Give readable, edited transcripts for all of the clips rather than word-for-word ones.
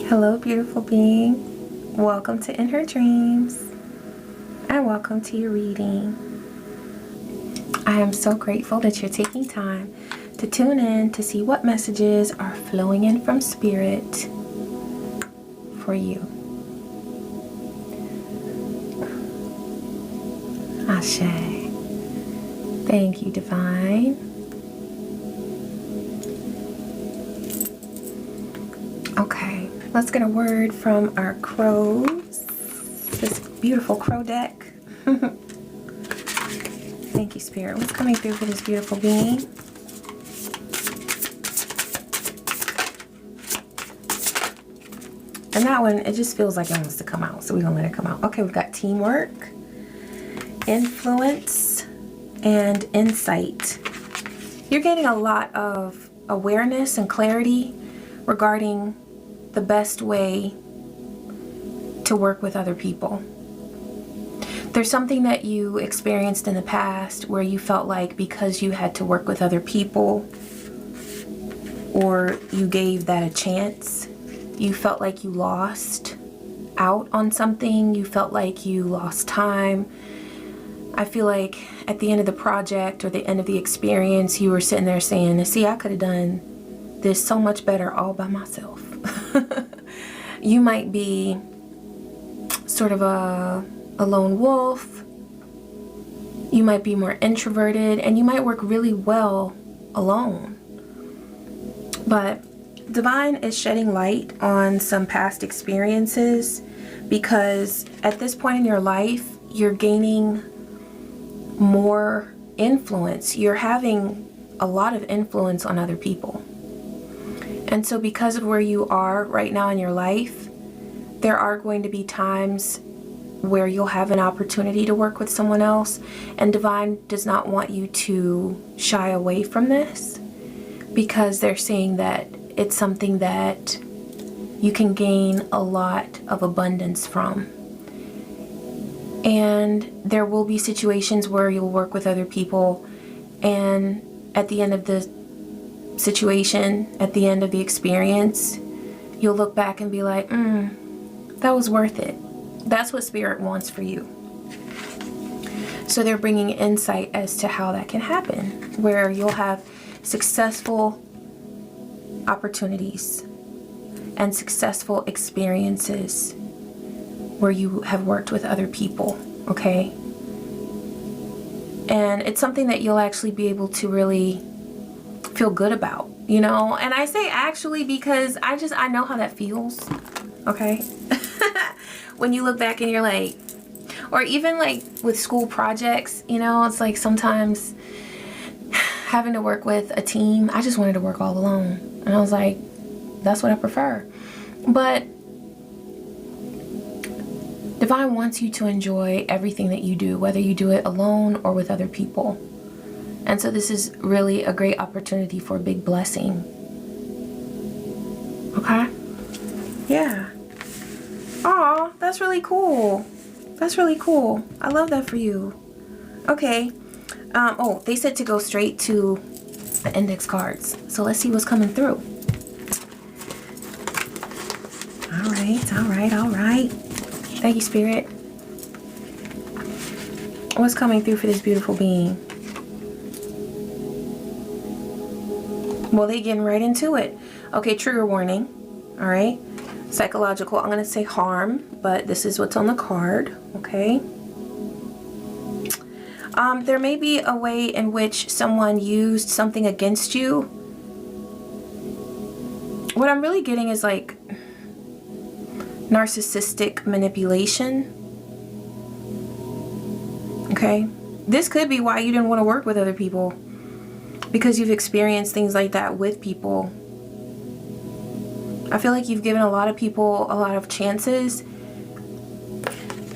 Hello, beautiful being. Welcome to In Her Dreams, and welcome to your reading. I am so grateful that you're taking time to tune in to see what messages are flowing in from Spirit for you. Ashe. Thank you, Divine. Okay, let's get a word from our crows. This beautiful crow deck. Thank you, Spirit. What's coming through for this beautiful being? And that one, it just feels like it wants to come out, so we're gonna let it come out. Okay, we've got teamwork, influence, and insight. You're getting a lot of awareness and clarity regarding the best way to work with other people. There's something that you experienced in the past where you felt like because you had to work with other people, or you gave that a chance, you felt like you lost out on something. You felt like you lost time. I feel like at the end of the project or the end of the experience, you were sitting there saying, see, I could have done this so much better all by myself. You might be sort of a lone wolf. You might be more introverted, and you might work really well alone. But Divine is shedding light on some past experiences, because at this point in your life, you're gaining more influence. You're having a lot of influence on other people. And so because of where you are right now in your life, there are going to be times where you'll have an opportunity to work with someone else. And Divine does not want you to shy away from this, because they're saying that it's something that you can gain a lot of abundance from. And there will be situations where you'll work with other people, and at the end of the situation, at the end of the experience, you'll look back and be like, that was worth it. That's what Spirit wants for you. So they're bringing insight as to how that can happen, where you'll have successful opportunities and successful experiences where you have worked with other people, okay? And it's something that you'll actually be able to really feel good about, you know? And I say actually because I know how that feels, okay? When you look back and you're like, or even like with school projects, you know, it's like sometimes having to work with a team, I just wanted to work all alone. And I was like, that's what I prefer. But Divine wants you to enjoy everything that you do, whether you do it alone or with other people. And so this is really a great opportunity for a big blessing. Okay? Yeah. Aw, that's really cool. That's really cool. I love that for you. Okay. Oh, they said to go straight to the index cards. So let's see what's coming through. All right, all right, all right. Thank you, Spirit. What's coming through for this beautiful being? Well, they getting right into it. Okay, trigger warning. All right. Psychological, I'm going to say harm, but this is what's on the card. Okay. There may be a way in which someone used something against you. What I'm really getting is like narcissistic manipulation. Okay. This could be why you didn't want to work with other people, because you've experienced things like that with people. I feel like you've given a lot of people a lot of chances,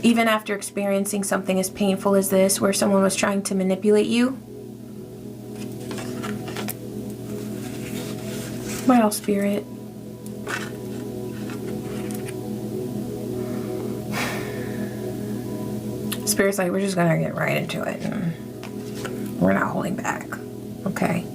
even after experiencing something as painful as this, where someone was trying to manipulate you. What else, Spirit? Spirit's like, we're just gonna get right into it. We're not holding back. Okay.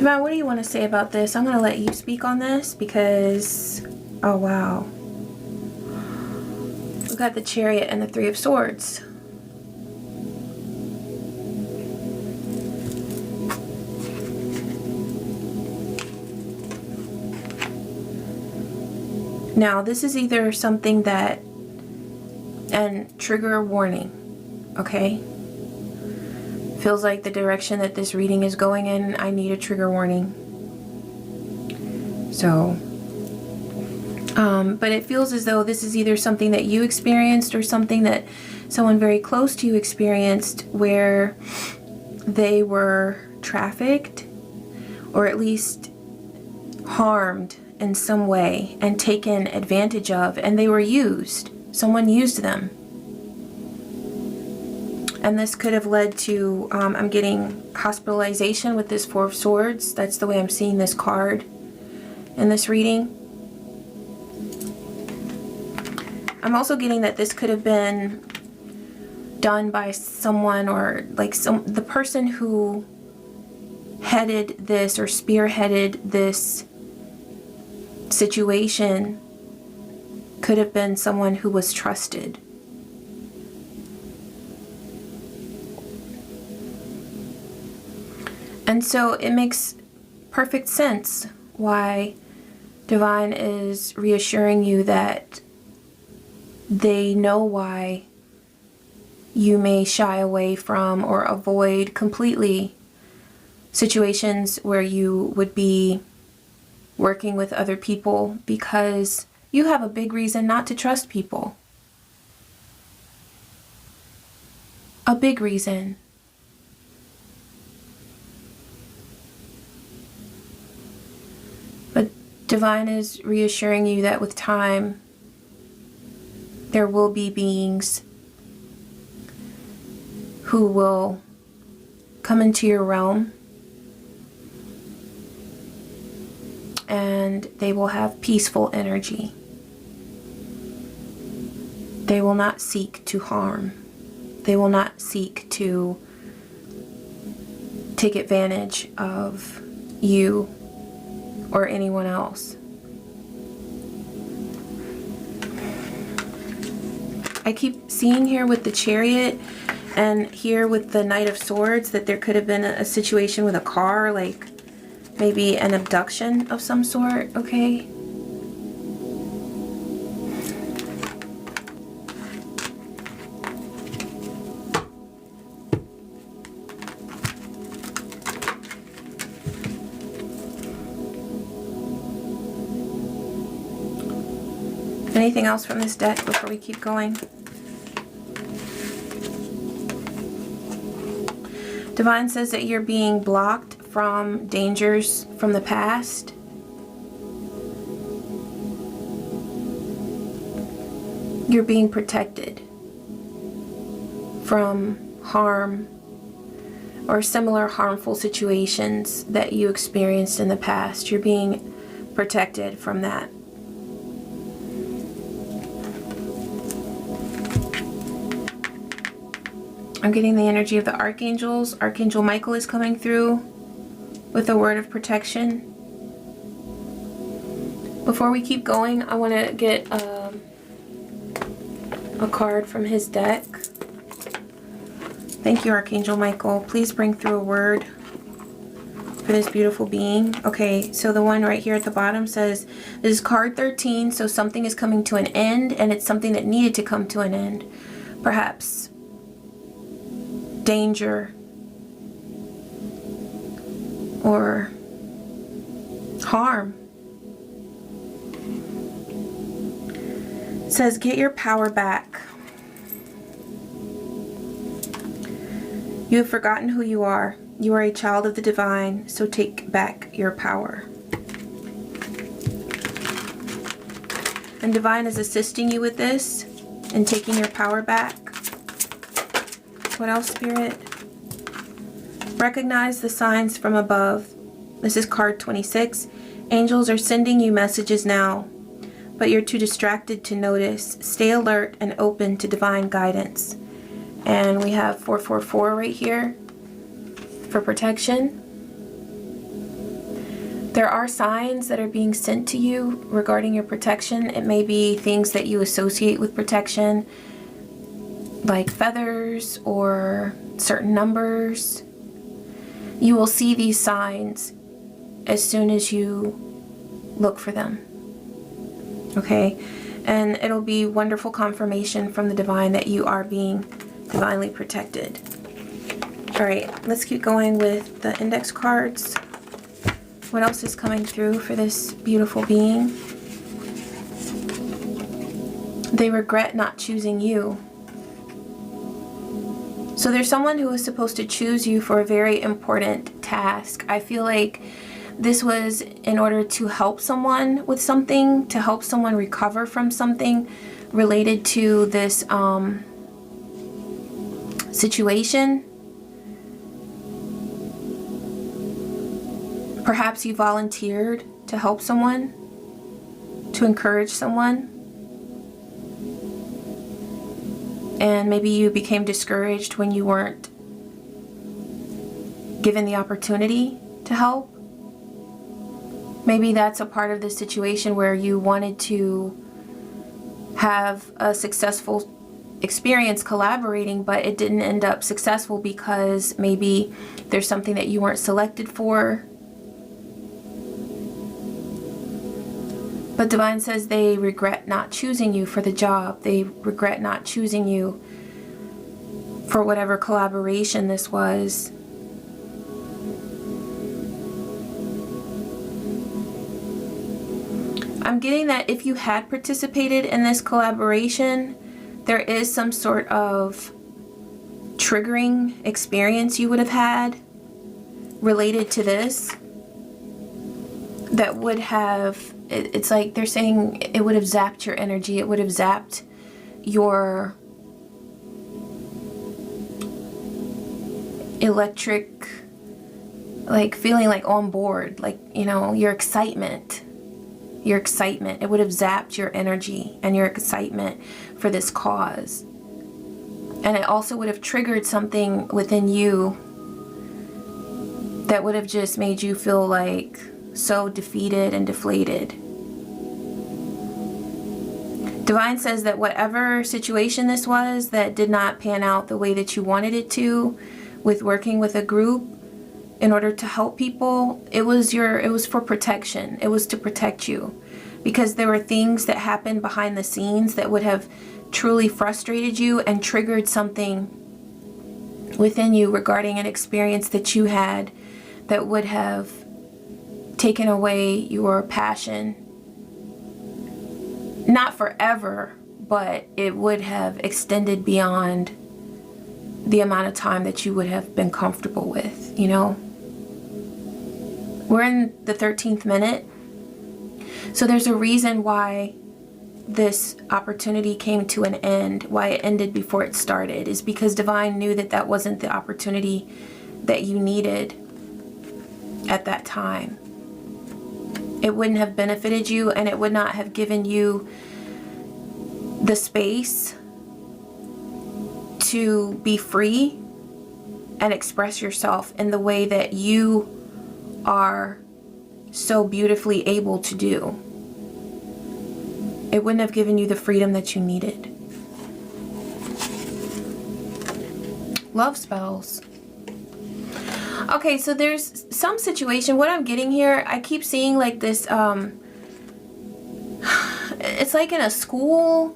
Divine, what do you want to say about this? I'm going to let you speak on this because, oh wow. We've got the Chariot and the Three of Swords. Now, this is either something that, and trigger warning, okay? Feels like the direction that this reading is going in, I need a trigger warning. So, but it feels as though this is either something that you experienced or something that someone very close to you experienced, where they were trafficked or at least harmed in some way and taken advantage of, and they were used. Someone used them. And this could have led to, I'm getting hospitalization with this Four of Swords. That's the way I'm seeing this card in this reading. I'm also getting that this could have been done by someone, or like the person who headed this or spearheaded this situation could have been someone who was trusted. And so it makes perfect sense why Divine is reassuring you that they know why you may shy away from or avoid completely situations where you would be working with other people, because you have a big reason not to trust people. A big reason. But Divine is reassuring you that with time, there will be beings who will come into your realm, and they will have peaceful energy. They will not seek to harm. They will not seek to take advantage of you or anyone else. I keep seeing here with the Chariot and here with the Knight of Swords that there could have been a situation with a car, like maybe an abduction of some sort, okay? Anything else from this deck before we keep going? Divine says that you're being blocked from dangers from the past. You're being protected from harm or similar harmful situations that you experienced in the past. You're being protected from that. I'm getting the energy of the archangels. Archangel Michael is coming through with a word of protection. Before we keep going, I want to get a card from his deck. Thank you, Archangel Michael. Please bring through a word for this beautiful being. Okay, so the one right here at the bottom says, this is card 13, so something is coming to an end, and it's something that needed to come to an end. Perhaps danger or harm. It says, get your power back. You have forgotten who you are. You are a child of the divine, so take back your power. And Divine is assisting you with this and taking your power back. What else, Spirit? Recognize the signs from above. This is card 26. Angels are sending you messages now, but you're too distracted to notice. Stay alert and open to divine guidance. And we have 444 right here for protection. There are signs that are being sent to you regarding your protection. It may be things that you associate with protection, like feathers or certain numbers. You will see these signs as soon as you look for them. Okay? And it'll be wonderful confirmation from the divine that you are being divinely protected. All right, let's keep going with the index cards. What else is coming through for this beautiful being? They regret not choosing you. So there's someone who was supposed to choose you for a very important task. I feel like this was in order to help someone with something, to help someone recover from something related to this situation. Perhaps you volunteered to help someone, to encourage someone. And maybe you became discouraged when you weren't given the opportunity to help. Maybe that's a part of the situation where you wanted to have a successful experience collaborating, but it didn't end up successful because maybe there's something that you weren't selected for. But Divine says they regret not choosing you for the job. They regret not choosing you for whatever collaboration this was. I'm getting that if you had participated in this collaboration, there is some sort of triggering experience you would have had related to this that would have, it's like they're saying it would have zapped your energy, it would have zapped your electric, like feeling like on board, like, you know, your excitement. It would have zapped your energy and your excitement for this cause. And it also would have triggered something within you that would have just made you feel like so defeated and deflated. Divine says that whatever situation this was that did not pan out the way that you wanted it to, with working with a group in order to help people, it was for protection. It was to protect you, because there were things that happened behind the scenes that would have truly frustrated you and triggered something within you regarding an experience that you had that would have taken away your passion. Not forever, but it would have extended beyond the amount of time that you would have been comfortable with, you know? We're in the 13th minute. So there's a reason why this opportunity came to an end, why it ended before it started, is because Divine knew that that wasn't the opportunity that you needed at that time. It wouldn't have benefited you, and it would not have given you the space to be free and express yourself in the way that you are so beautifully able to do. It wouldn't have given you the freedom that you needed. Love spells. Okay, so there's some situation, what I'm getting here, I keep seeing like this, it's like in a school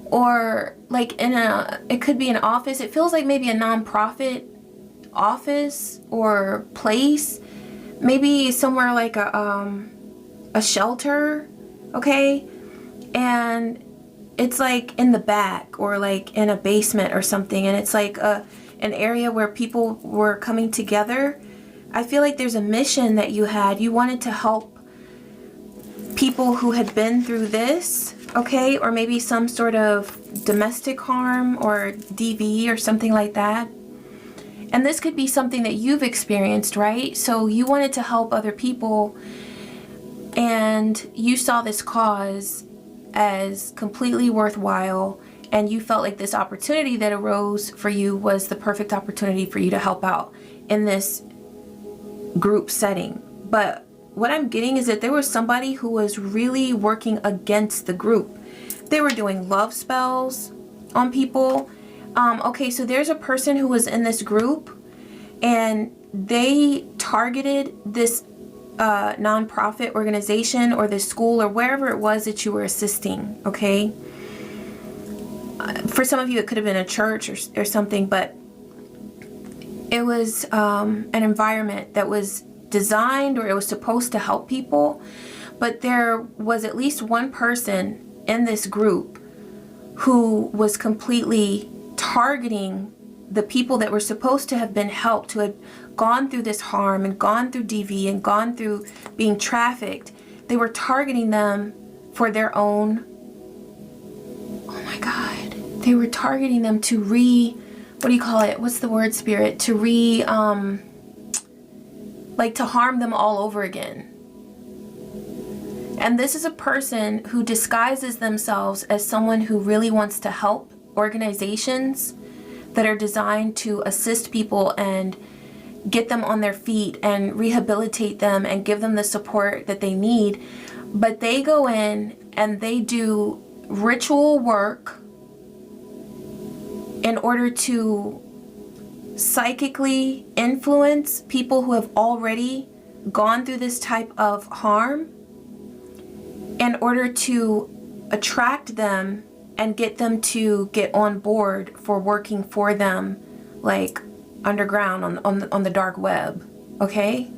or like it could be an office. It feels like maybe a nonprofit office or place. Maybe somewhere like a shelter, okay? And it's like in the back or like in a basement or something, and it's like an area where people were coming together. I feel like there's a mission that you had. You wanted to help people who had been through this, okay? Or maybe some sort of domestic harm or DV or something like that. And this could be something that you've experienced, right? So you wanted to help other people, and you saw this cause as completely worthwhile, and you felt like this opportunity that arose for you was the perfect opportunity for you to help out in this group setting. But what I'm getting is that there was somebody who was really working against the group. They were doing love spells on people. Okay, so there's a person who was in this group and they targeted this nonprofit organization or this school or wherever it was that you were assisting, okay? For some of you, it could have been a church or something, but it was an environment that was designed, or it was supposed to help people, but there was at least one person in this group who was completely targeting the people that were supposed to have been helped, who had gone through this harm and gone through DV and gone through being trafficked. They were targeting them for their own, oh my God, they were targeting them to what do you call it? What's the word, Spirit? To like to harm them all over again. And this is a person who disguises themselves as someone who really wants to help organizations that are designed to assist people and get them on their feet and rehabilitate them and give them the support that they need. But they go in and they do ritual work in order to psychically influence people who have already gone through this type of harm, in order to attract them and get them to get on board for working for them, like underground on the dark web. Okay,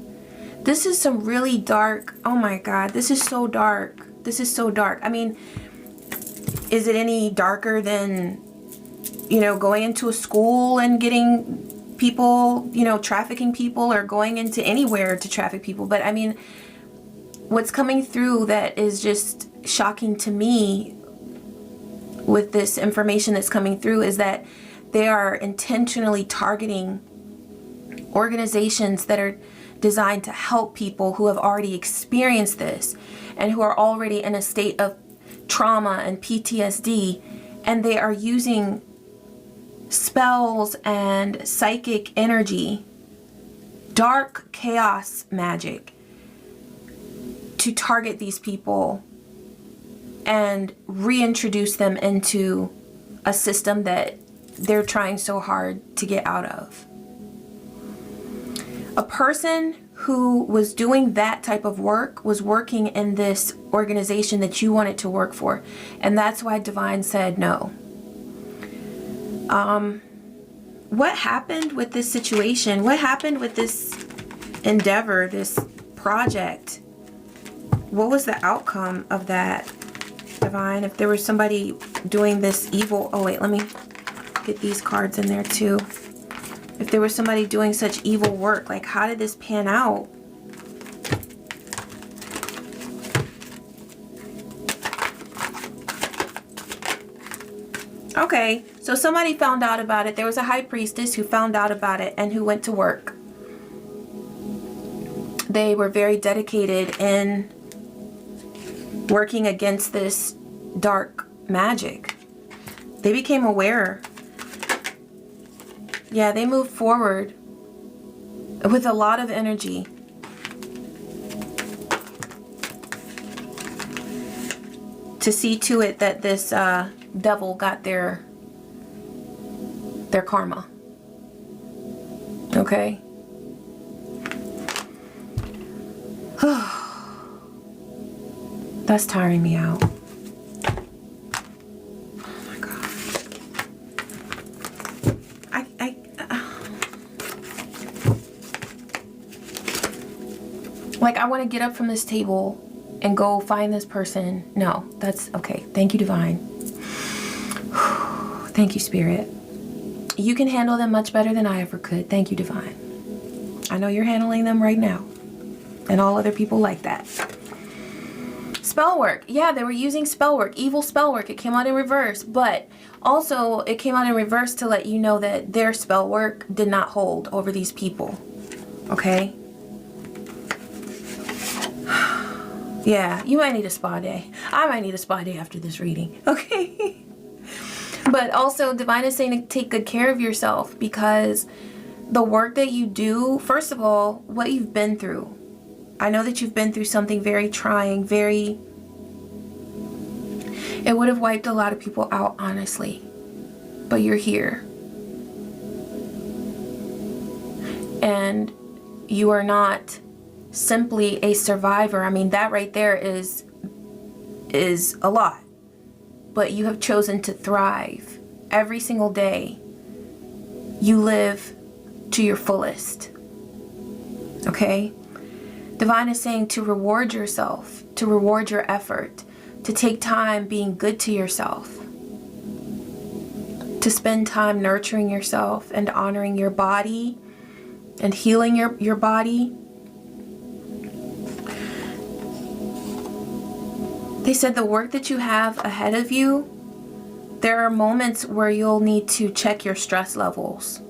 this is some really dark, oh my God, this is so dark. This is so dark. I mean, is it any darker than, you know, going into a school and getting people, you know, trafficking people, or going into anywhere to traffic people? But I mean, what's coming through that is just shocking to me with this information that's coming through is that they are intentionally targeting organizations that are designed to help people who have already experienced this and who are already in a state of trauma and PTSD, and they are using spells and psychic energy, dark chaos magic, to target these people and reintroduce them into a system that they're trying so hard to get out of. A person who was doing that type of work was working in this organization that you wanted to work for, and that's why Divine said no. What happened with this situation? What happened with this endeavor, this project? What was the outcome of that, Divine? If there was somebody doing this evil, oh wait, let me get these cards in there too. If there was somebody doing such evil work, like how did this pan out? Okay, so somebody found out about it. There was a high priestess who found out about it and who went to work. They were very dedicated in working against this dark magic. They became aware. Yeah, they moved forward with a lot of energy. To see to it that this devil got their karma. Okay? That's tiring me out. Oh my God. Like, I want to get up from this table and go find this person. No, that's okay. Thank you, Divine. Thank you, Spirit. You can handle them much better than I ever could. Thank you, Divine. I know you're handling them right now. And all other people like that. Spell work. Yeah, they were using spell work. Evil spell work. It came out in reverse. But also, it came out in reverse to let you know that their spell work did not hold over these people. Okay? Yeah, you might need a spa day. I might need a spa day after this reading. Okay? But also, Divine is saying to take good care of yourself, because the work that you do, first of all, what you've been through. I know that you've been through something very trying, it would have wiped a lot of people out, honestly. But you're here. And you are not simply a survivor. I mean, that right there is a lot. But you have chosen to thrive. Every single day, you live to your fullest. Okay? Divine is saying to reward yourself, to reward your effort, to take time being good to yourself, to spend time nurturing yourself and honoring your body and healing your body. They said the work that you have ahead of you, there are moments where you'll need to check your stress levels,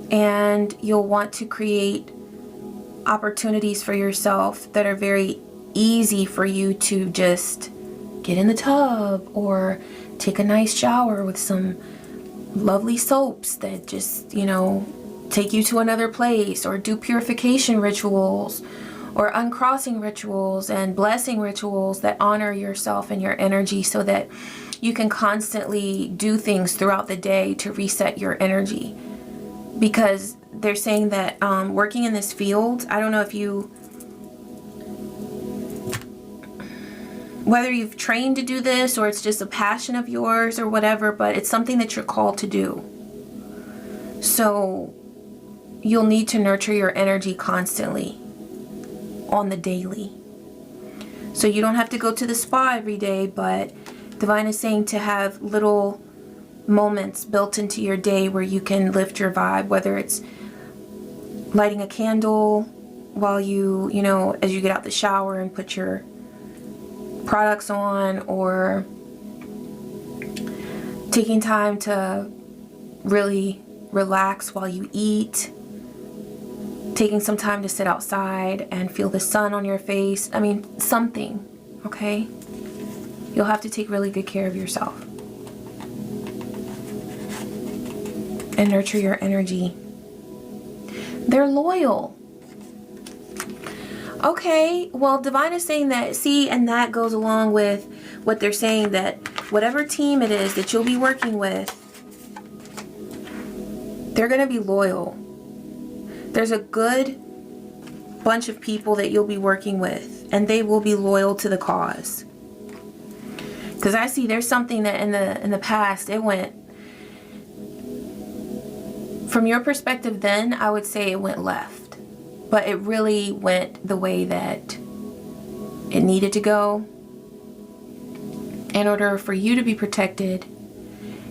and you'll want to create opportunities for yourself that are very easy for you to just get in the tub or take a nice shower with some lovely soaps that just, you know, take you to another place, or do purification rituals or uncrossing rituals and blessing rituals that honor yourself and your energy, so that you can constantly do things throughout the day to reset your energy. Because they're saying that working in this field, I don't know if whether you've trained to do this or it's just a passion of yours or whatever, but it's something that you're called to do. So you'll need to nurture your energy constantly on the daily. So you don't have to go to the spa every day, but Divine is saying to have little moments built into your day where you can lift your vibe, whether it's lighting a candle while you know, as you get out the shower and put your products on, or taking time to really relax while you eat, taking some time to sit outside and feel the sun on your face. I mean, something, okay? You'll have to take really good care of yourself and nurture your energy. They're loyal. Okay, well, Divine is saying that, see, and that goes along with what they're saying, that whatever team it is that you'll be working with, they're going to be loyal. There's a good bunch of people that you'll be working with, and they will be loyal to the cause. Because I see there's something that in the past, it went, from your perspective then, I would say it went left. But it really went the way that it needed to go in order for you to be protected,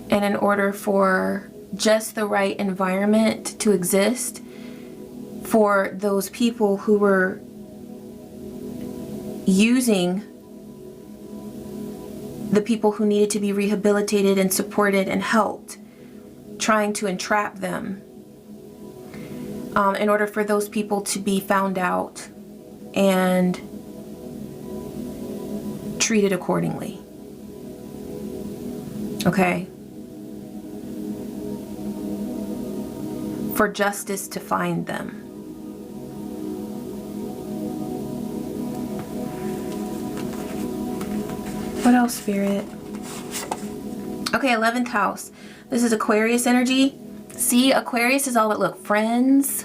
and in order for just the right environment to exist for those people who were using the people who needed to be rehabilitated and supported and helped, trying to entrap them. In order for those people to be found out and treated accordingly. Okay? For justice to find them. What else, Spirit? Okay, 11th house. This is Aquarius energy. See, Aquarius is all that, look, friends,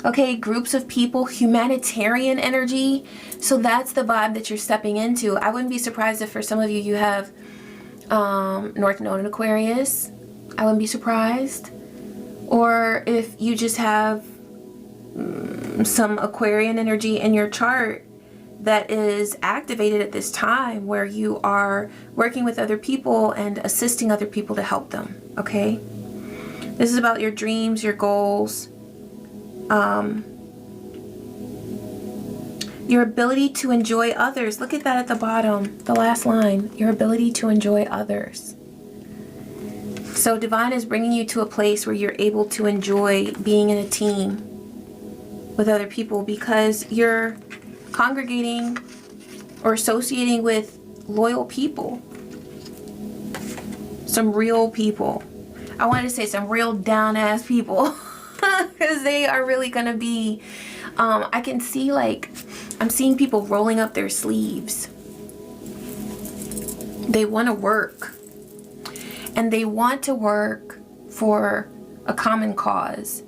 okay, groups of people, humanitarian energy. So that's the vibe that you're stepping into. I wouldn't be surprised if for some of you, you have North Node in Aquarius. I wouldn't be surprised. Or if you just have some Aquarian energy in your chart that is activated at this time, where you are working with other people and assisting other people to help them, okay? This is about your dreams, your goals, your ability to enjoy others. Look at that at the bottom, the last line, your ability to enjoy others. So Divine is bringing you to a place where you're able to enjoy being in a team with other people, because you're congregating or associating with loyal people, some real people. I wanted to say some real down-ass people because they are really going to be I can see, like, I'm seeing people rolling up their sleeves. They want to work. And they want to work for a common cause.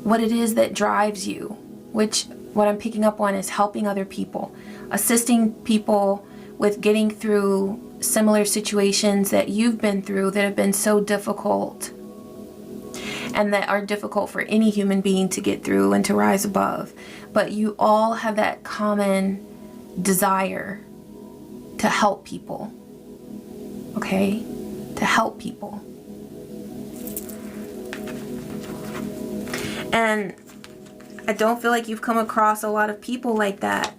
What it is that drives you, which what I'm picking up on is helping other people, assisting people with getting through similar situations that you've been through that have been so difficult and that are difficult for any human being to get through and to rise above. But you all have that common desire to help people, okay? To help people. And I don't feel like you've come across a lot of people like that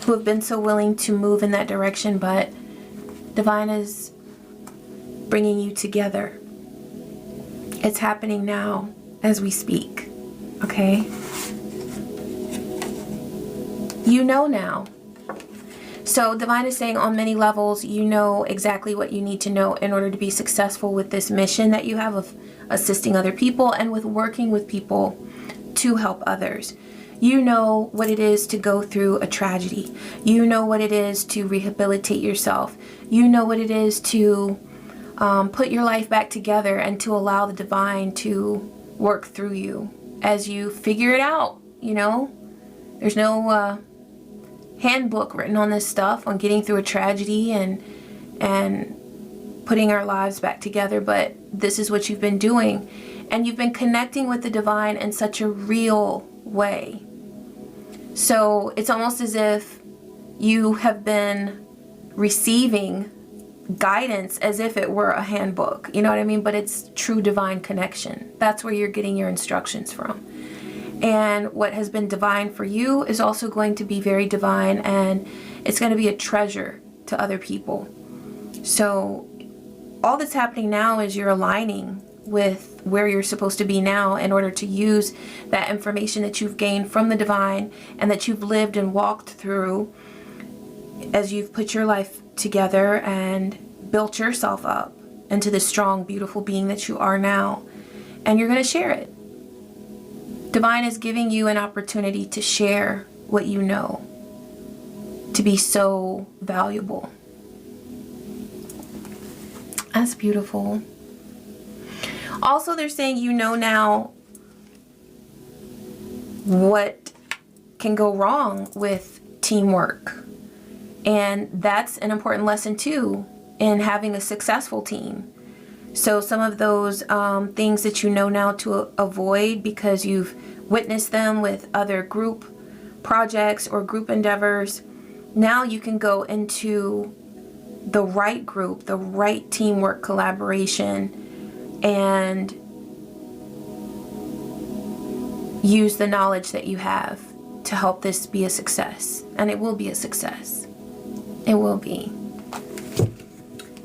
who have been so willing to move in that direction, but Divine is bringing you together. It's happening now as we speak, okay? You know now. So Divine is saying on many levels, you know exactly what you need to know in order to be successful with this mission that you have of assisting other people and with working with people to help others. You know what it is to go through a tragedy. You know what it is to rehabilitate yourself. You know what it is to put your life back together and to allow the divine to work through you as you figure it out, you know? There's no handbook written on this stuff, on getting through a tragedy and putting our lives back together, but this is what you've been doing. And you've been connecting with the divine in such a real way. So it's almost as if you have been receiving guidance as if it were a handbook. You know what I mean? But it's true divine connection. That's where you're getting your instructions from. And what has been divine for you is also going to be very divine, and it's going to be a treasure to other people. So all that's happening now is you're aligning with where you're supposed to be now in order to use that information that you've gained from the divine and that you've lived and walked through as you've put your life together and built yourself up into the strong, beautiful being that you are now. And you're going to share it. Divine is giving you an opportunity to share what you know, to be so valuable. That's beautiful. Also, they're saying you know now what can go wrong with teamwork. And that's an important lesson too in having a successful team. So some of those things that you know now to avoid because you've witnessed them with other group projects or group endeavors, now you can go into the right group, the right teamwork collaboration, and use the knowledge that you have to help this be a success. And it will be a success. It will be.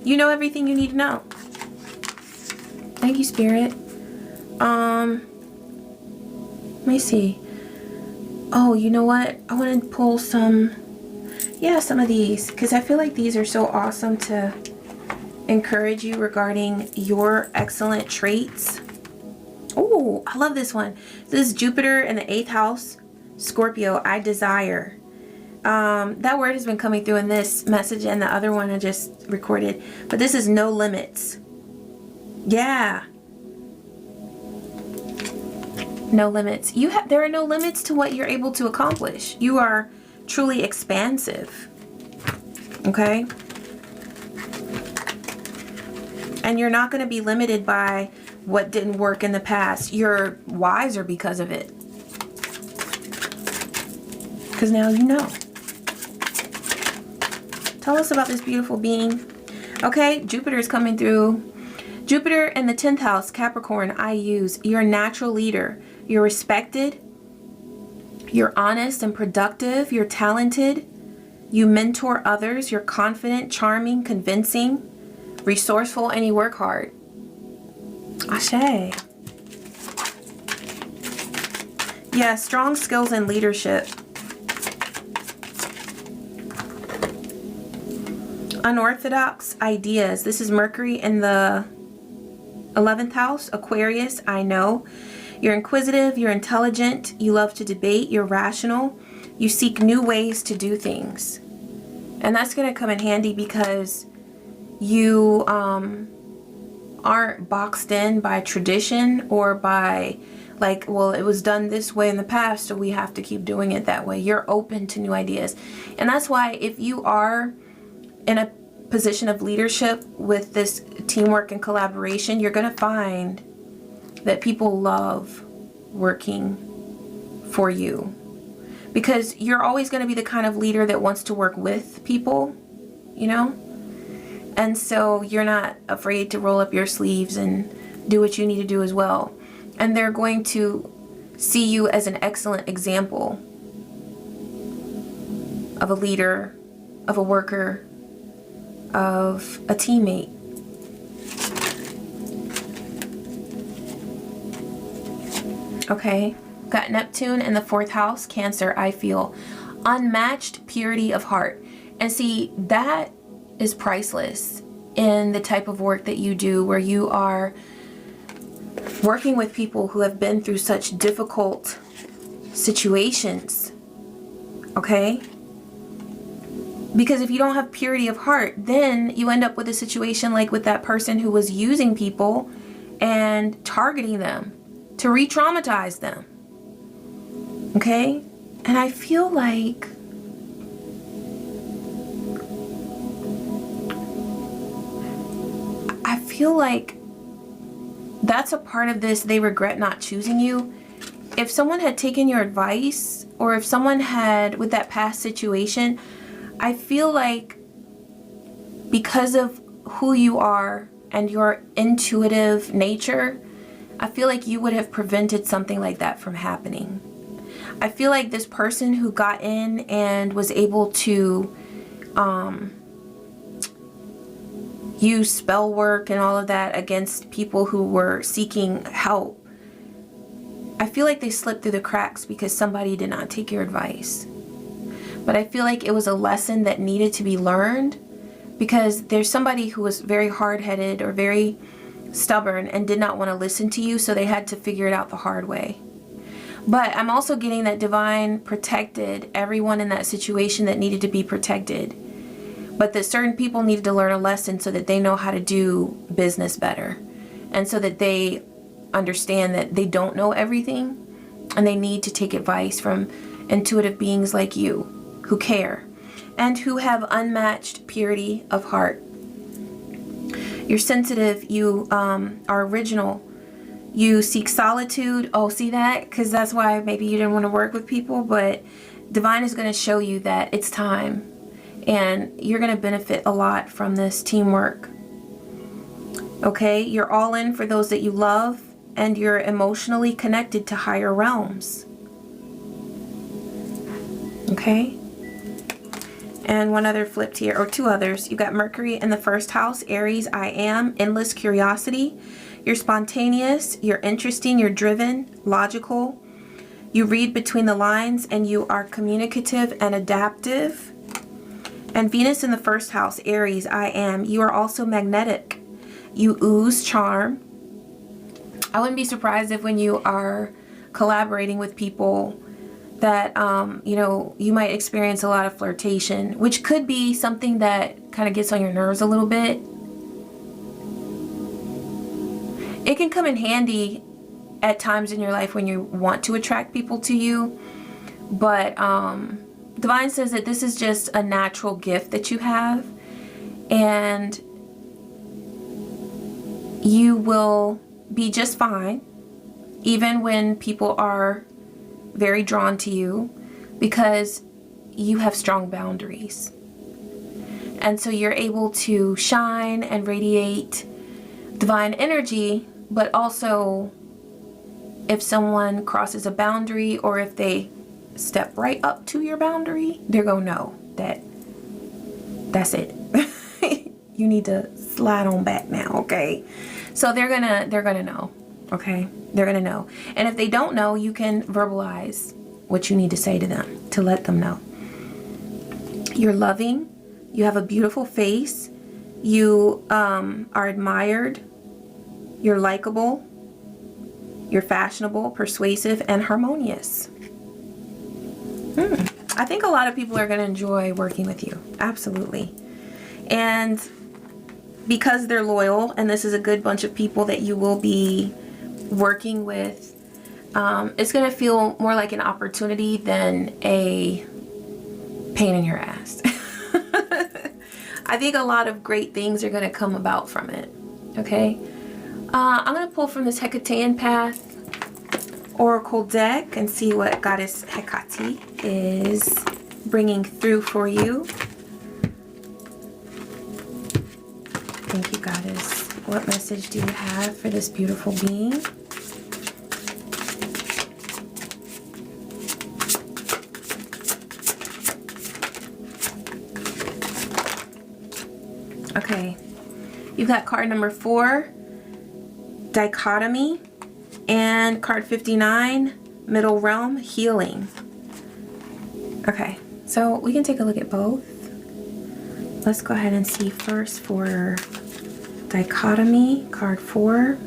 You know everything you need to know. Thank you, Spirit. Let me see. Oh, you know what? I want to pull some of these, because I feel like these are so awesome to encourage you regarding your excellent traits. Oh, I love this one. This is Jupiter in the 8th house. Scorpio, I desire. That word has been coming through in this message and the other one I just recorded. But this is no limits. Yeah. No limits. There are no limits to what you're able to accomplish. You are truly expansive. Okay? And you're not going to be limited by what didn't work in the past. You're wiser because of it. Because now you know. Tell us about this beautiful being. Okay, Jupiter is coming through. Jupiter in the 10th house, Capricorn, you're a natural leader. You're respected. You're honest and productive. You're talented. You mentor others. You're confident, charming, convincing, resourceful, and you work hard. Ashe. Yeah, strong skills and leadership. Unorthodox ideas. This is Mercury in the 11th house, Aquarius, I know. You're inquisitive, you're intelligent, you love to debate, you're rational, you seek new ways to do things. And that's going to come in handy because you aren't boxed in by tradition or by like, well, it was done this way in the past, so we have to keep doing it that way. You're open to new ideas. And that's why if you are in a position of leadership with this teamwork and collaboration, you're going to find that people love working for you, because you're always going to be the kind of leader that wants to work with people, you know? And so you're not afraid to roll up your sleeves and do what you need to do as well. And they're going to see you as an excellent example of a leader, of a worker, of a teammate. Okay, got Neptune in the 4th house, Cancer. I feel unmatched purity of heart. And see, that is priceless in the type of work that you do, where you are working with people who have been through such difficult situations. Okay? Because if you don't have purity of heart, then you end up with a situation like with that person who was using people and targeting them to re-traumatize them. Okay? And I feel like that's a part of this. They regret not choosing you. If someone had taken your advice, or if someone had, with that past situation, I feel like because of who you are and your intuitive nature, I feel like you would have prevented something like that from happening. I feel like this person who got in and was able to use spell work and all of that against people who were seeking help, I feel like they slipped through the cracks because somebody did not take your advice. But I feel like it was a lesson that needed to be learned, because there's somebody who was very hard-headed or very stubborn and did not want to listen to you, so they had to figure it out the hard way. But I'm also getting that Divine protected everyone in that situation that needed to be protected. But that certain people needed to learn a lesson so that they know how to do business better. And so that they understand that they don't know everything, and they need to take advice from intuitive beings like you who care and who have unmatched purity of heart. You're sensitive, you are original, you seek solitude. Oh, see that? Because that's why maybe you didn't want to work with people, but Divine is going to show you that it's time. And you're going to benefit a lot from this teamwork. Okay? You're all in for those that you love, and you're emotionally connected to higher realms. Okay? And one other flipped here, or two others. You got Mercury in the 1st house, Aries. I am endless curiosity. You're spontaneous, you're interesting, you're driven, logical. You read between the lines, and you are communicative and adaptive. And Venus in the 1st house, Aries, I am. You are also magnetic. You ooze charm. I wouldn't be surprised if when you are collaborating with people that, you know, you might experience a lot of flirtation, which could be something that kind of gets on your nerves a little bit. It can come in handy at times in your life when you want to attract people to you, but Divine says that this is just a natural gift that you have, and you will be just fine even when people are very drawn to you, because you have strong boundaries. And so you're able to shine and radiate divine energy, but also if someone crosses a boundary, or if they step right up to your boundary, they're gonna know that that's it. You need to slide on back now, okay? So they're gonna know, okay? They're gonna know. And if they don't know, you can verbalize what you need to say to them to let them know. You're loving. You have a beautiful face. You are admired. You're likable. You're fashionable, persuasive, and harmonious. I think a lot of people are going to enjoy working with you. Absolutely. And because they're loyal, and this is a good bunch of people that you will be working with, it's going to feel more like an opportunity than a pain in your ass. I think a lot of great things are going to come about from it. Okay. I'm going to pull from this Hecatean Path Oracle deck and see what Goddess Hecate is bringing through for you. Thank you, Goddess. What message do you have for this beautiful being? Okay, you've got card number 4, Dichotomy, and card 59, Middle Realm, Healing. Okay, so we can take a look at both. Let's go ahead and see first for Dichotomy, card 4.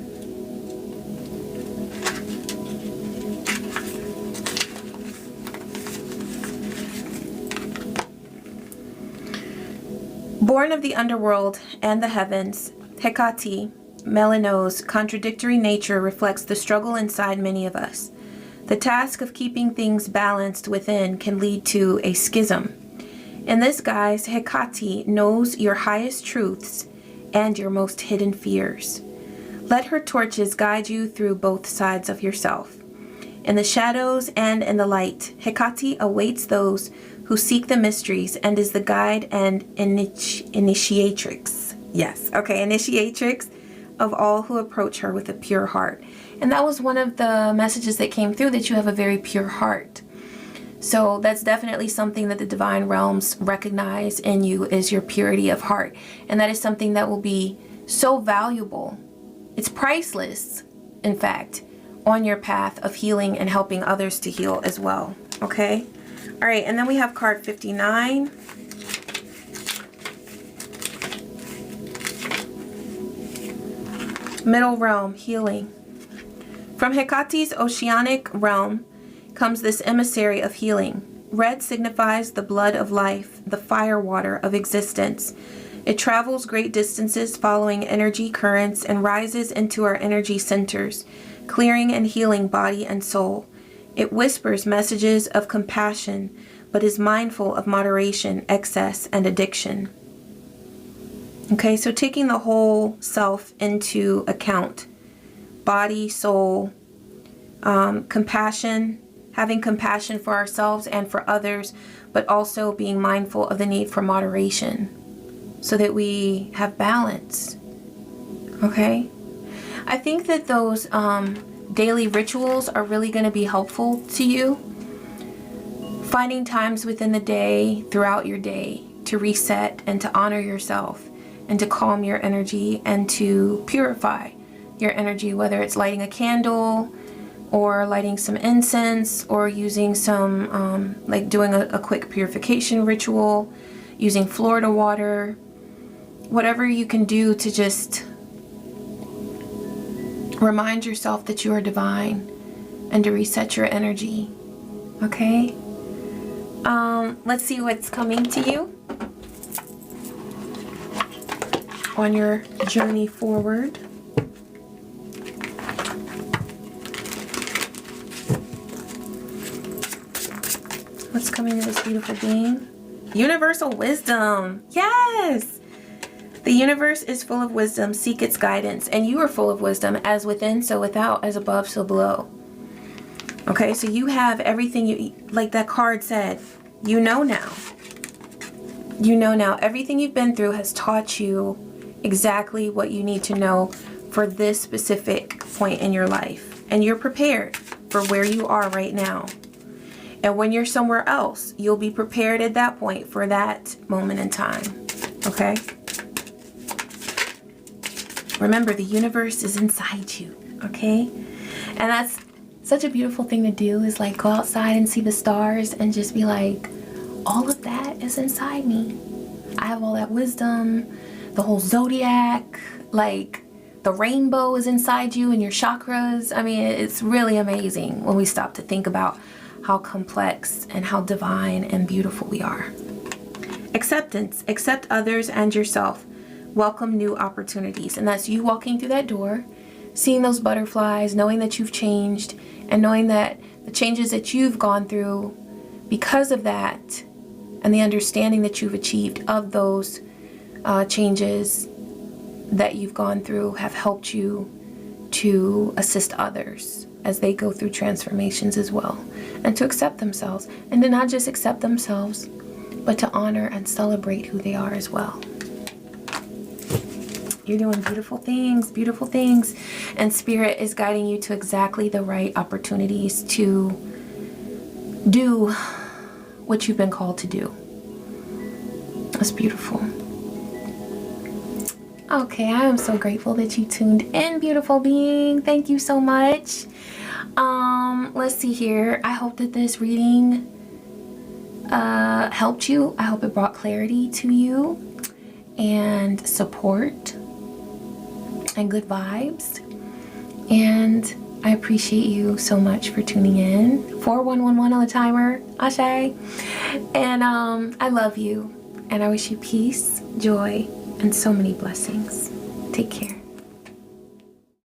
Born of the underworld and the heavens, Hecate, Melino's contradictory nature reflects the struggle inside many of us. The task of keeping things balanced within can lead to a schism. In this guise, Hecate knows your highest truths and your most hidden fears. Let her torches guide you through both sides of yourself. In the shadows and in the light, Hecate awaits those who seek the mysteries and is the guide and initiatrix. Yes, okay, initiatrix of all who approach her with a pure heart. And that was one of the messages that came through, that you have a very pure heart. So that's definitely something that the divine realms recognize in you, is your purity of heart. And that is something that will be so valuable. It's priceless, in fact, on your path of healing and helping others to heal as well. Okay? All right, and then we have card 59. Middle Realm, Healing. From Hecate's oceanic realm comes this emissary of healing. Red signifies the blood of life, the fire water of existence. It travels great distances following energy currents and rises into our energy centers, clearing and healing body and soul. It whispers messages of compassion, but is mindful of moderation, excess, and addiction. Okay, so taking the whole self into account. Body, soul, compassion, having compassion for ourselves and for others, but also being mindful of the need for moderation so that we have balance. Okay? I think that those daily rituals are really going to be helpful to you. Finding times within the day, throughout your day, to reset and to honor yourself and to calm your energy and to purify your energy, whether it's lighting a candle or lighting some incense or using some, like doing a quick purification ritual, using Florida water, whatever you can do to just remind yourself that you are divine and to reset your energy. Okay? Let's see what's coming to you on your journey forward. What's coming to this beautiful being? Universal wisdom. Yes! The universe is full of wisdom. Seek its guidance. And you are full of wisdom, as within, so without, as above, so below. Okay, so you have everything you, like that card said, you know now. You know now. Everything you've been through has taught you exactly what you need to know for this specific point in your life. And you're prepared for where you are right now. And when you're somewhere else, you'll be prepared at that point for that moment in time. Okay? Remember, the universe is inside you. Okay? And that's such a beautiful thing to do, is like go outside and see the stars and just be like, all of that is inside me. I have all that wisdom, the whole zodiac, like the rainbow is inside you and your chakras. I mean, it's really amazing when we stop to think about how complex and how divine and beautiful we are. Acceptance. Accept others and yourself. Welcome new opportunities. And that's you walking through that door, seeing those butterflies, knowing that you've changed, and knowing that the changes that you've gone through because of that, and the understanding that you've achieved of those changes that you've gone through have helped you to assist others as they go through transformations as well, and to accept themselves, and to not just accept themselves, but to honor and celebrate who they are as well. You're doing beautiful things, and Spirit is guiding you to exactly the right opportunities to do what you've been called to do. That's beautiful. Okay, I am so grateful that you tuned in, beautiful being. Thank you so much. Let's see here. I hope that this reading helped you. I hope it brought clarity to you and support and good vibes. And I appreciate you so much for tuning in. 4111 on the timer. Ashe. And I love you. And I wish you peace, joy, and so many blessings. Take care.